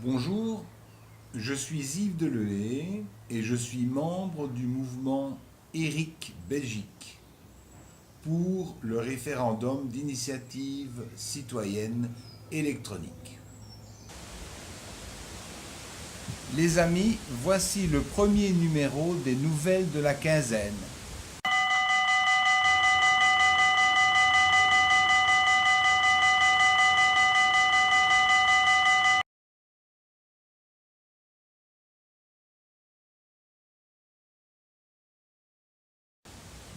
Bonjour, je suis Yves Delelay et je suis membre du mouvement Éric Belgique pour le référendum d'initiative citoyenne électronique. Les amis, voici le premier numéro des nouvelles de la quinzaine.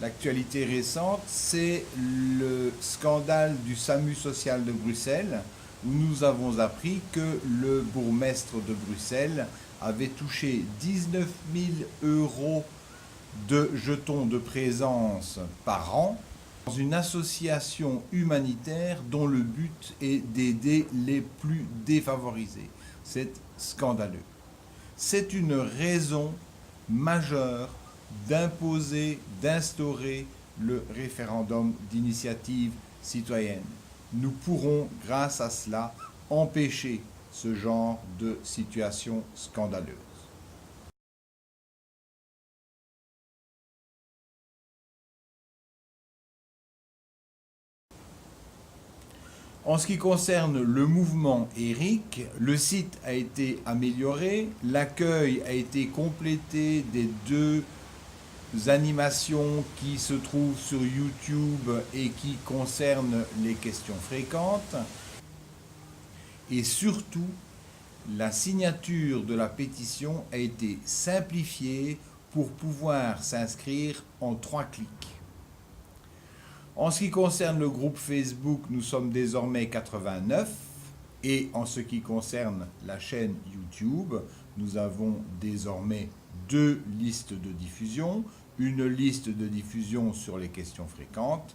L'actualité récente, c'est le scandale du SAMU social de Bruxelles, où nous avons appris que le bourgmestre de Bruxelles avait touché 19 000 € de jetons de présence par an dans une association humanitaire dont le but est d'aider les plus défavorisés. C'est scandaleux. C'est une raison majeure d'instaurer le référendum d'initiative citoyenne. Nous pourrons, grâce à cela, empêcher ce genre de situation scandaleuse. En ce qui concerne le mouvement Éric, le site a été amélioré, l'accueil a été complété des deux animations qui se trouvent sur YouTube et qui concernent les questions fréquentes. Et surtout, la signature de la pétition a été simplifiée pour pouvoir s'inscrire en 3 clics. En ce qui concerne le groupe Facebook, nous sommes désormais 89. Et en ce qui concerne la chaîne YouTube, nous avons désormais 2 listes de diffusion. Une liste de diffusion sur les questions fréquentes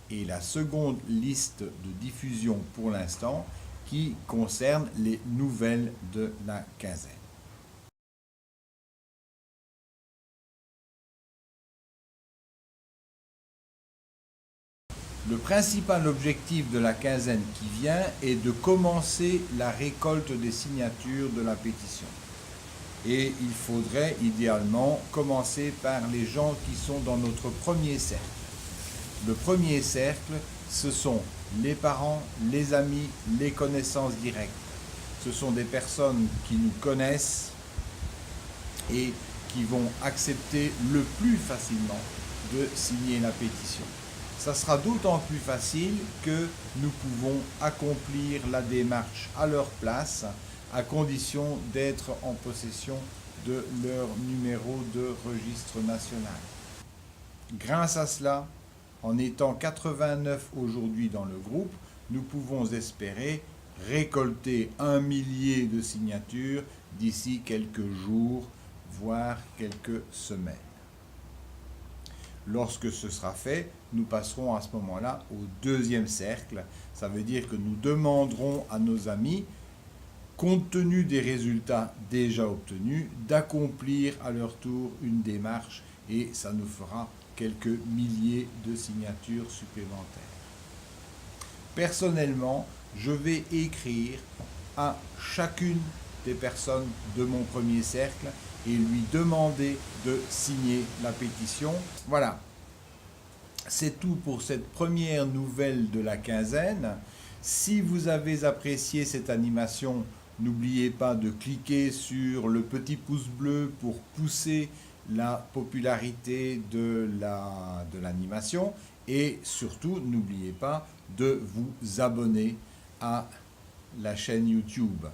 et la seconde liste de diffusion pour l'instant qui concerne les nouvelles de la quinzaine. Le principal objectif de la quinzaine qui vient est de commencer la récolte des signatures de la pétition. Et il faudrait idéalement commencer par les gens qui sont dans notre premier cercle. Le premier cercle, ce sont les parents, les amis, les connaissances directes. Ce sont des personnes qui nous connaissent et qui vont accepter le plus facilement de signer la pétition. Ça sera d'autant plus facile que nous pouvons accomplir la démarche à leur place, à condition d'être en possession de leur numéro de registre national. Grâce à cela, en étant 89 aujourd'hui dans le groupe, nous pouvons espérer récolter 1 millier de signatures d'ici quelques jours, voire quelques semaines. Lorsque ce sera fait, nous passerons à ce moment-là au deuxième cercle. Ça veut dire que nous demanderons à nos amis, compte tenu des résultats déjà obtenus, d'accomplir à leur tour une démarche et ça nous fera quelques milliers de signatures supplémentaires. Personnellement, je vais écrire à chacune des personnes de mon premier cercle et lui demander de signer la pétition. Voilà, c'est tout pour cette première nouvelle de la quinzaine. Si vous avez apprécié cette animation, n'oubliez pas de cliquer sur le petit pouce bleu pour pousser la popularité de l'animation et surtout n'oubliez pas de vous abonner à la chaîne YouTube.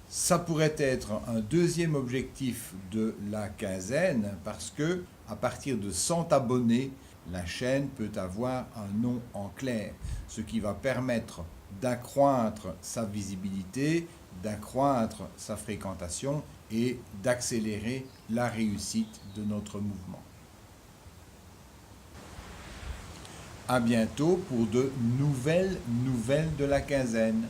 Ça pourrait être un deuxième objectif de la quinzaine parce que à partir de 100 abonnés, la chaîne peut avoir un nom en clair, ce qui va permettre d'accroître sa visibilité, d'accroître sa fréquentation et d'accélérer la réussite de notre mouvement. À bientôt pour de nouvelles de la quinzaine.